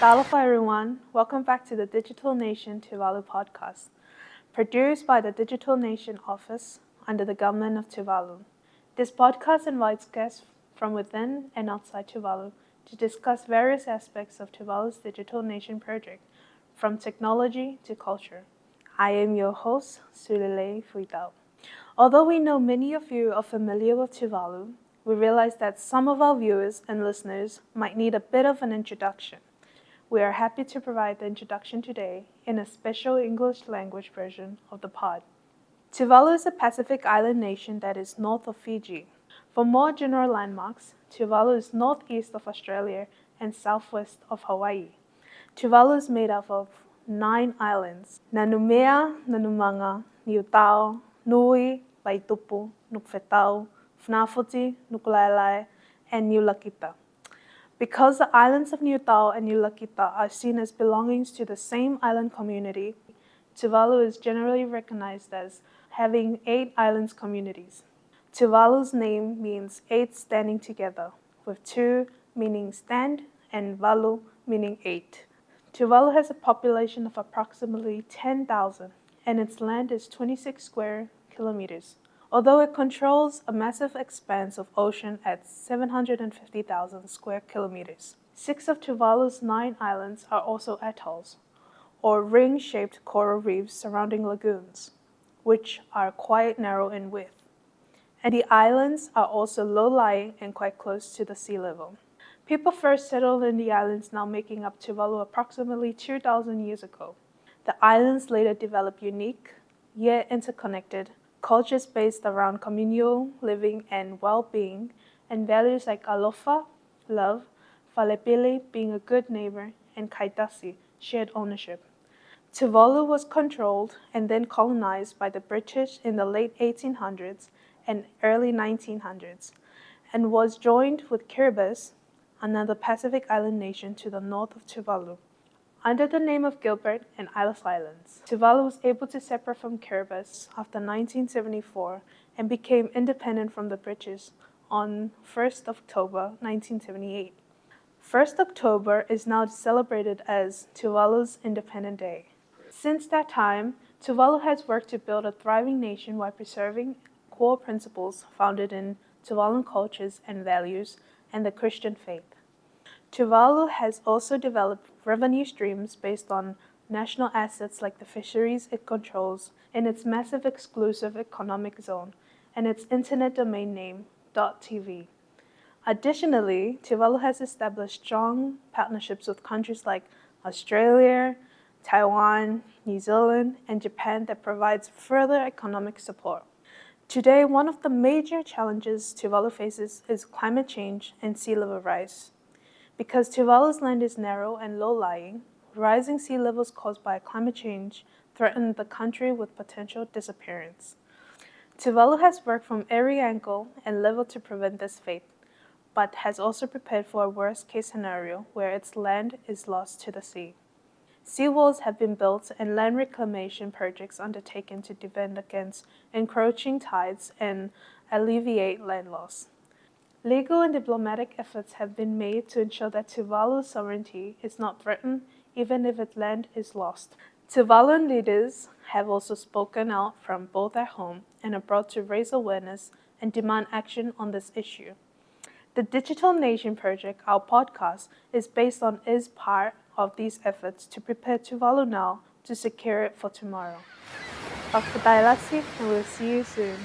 Aloha everyone, welcome back to the Digital Nation Tuvalu podcast, produced by the Digital Nation Office under the Government of Tuvalu. This podcast invites guests from within and outside Tuvalu to discuss various aspects of Tuvalu's Digital Nation project, from technology to culture. I am your host, Suilelei Fuitau. Although we know many of you are familiar with Tuvalu, we realize that some of our viewers and listeners might need a bit of an introduction. We are happy to provide the introduction today in a special English language version of the pod. Tuvalu is a Pacific island nation that is north of Fiji. For more general landmarks, Tuvalu is northeast of Australia and southwest of Hawaii. Tuvalu is made up of 9 islands: Nanumea, Nanumanga, Niutao, Nui, Vaitupu, Nukfetau, Funafuti, Nukulalai, and Niulakita. Because the islands of Niutao and Niulakita are seen as belongings to the same island community, Tuvalu is generally recognized as having 8 islands communities. Tuvalu's name means 8 standing together, with 2 meaning stand and Valu meaning 8. Tuvalu has a population of approximately 10,000, and its land is 26 square kilometers. Although it controls a massive expanse of ocean at 750,000 square kilometers. 6 of Tuvalu's 9 islands are also atolls, or ring-shaped coral reefs surrounding lagoons, which are quite narrow in width. And the islands are also low-lying and quite close to the sea level. People first settled in the islands now making up Tuvalu approximately 2,000 years ago. The islands later developed unique, yet interconnected, cultures based around communal living and well-being, and values like alofa, love, falepili, being a good neighbor, and kaitasi, shared ownership. Tuvalu was controlled and then colonized by the British in the late 1800s and early 1900s, and was joined with Kiribati, another Pacific island nation to the north of Tuvalu, under the name of Gilbert and Isles Islands. Tuvalu was able to separate from Kiribati after 1974 and became independent from the British on 1st October 1978. 1st October is now celebrated as Tuvalu's Independent Day. Since that time, Tuvalu has worked to build a thriving nation while preserving core principles founded in Tuvaluan cultures and values and the Christian faith. Tuvalu has also developed revenue streams based on national assets like the fisheries it controls in its massive exclusive economic zone and its internet domain name, .tv. Additionally, Tuvalu has established strong partnerships with countries like Australia, Taiwan, New Zealand, and Japan that provides further economic support. Today, one of the major challenges Tuvalu faces is climate change and sea level rise. Because Tuvalu's land is narrow and low-lying, rising sea levels caused by climate change threaten the country with potential disappearance. Tuvalu has worked from every angle and level to prevent this fate, but has also prepared for a worst-case scenario where its land is lost to the sea. Seawalls have been built and land reclamation projects undertaken to defend against encroaching tides and alleviate land loss. Legal and diplomatic efforts have been made to ensure that Tuvalu's sovereignty is not threatened even if its land is lost. Tuvaluan leaders have also spoken out from both at home and abroad to raise awareness and demand action on this issue. The Digital Nation Project, our podcast, is part of these efforts to prepare Tuvalu now to secure it for tomorrow. Pakutailasi, and we'll see you soon.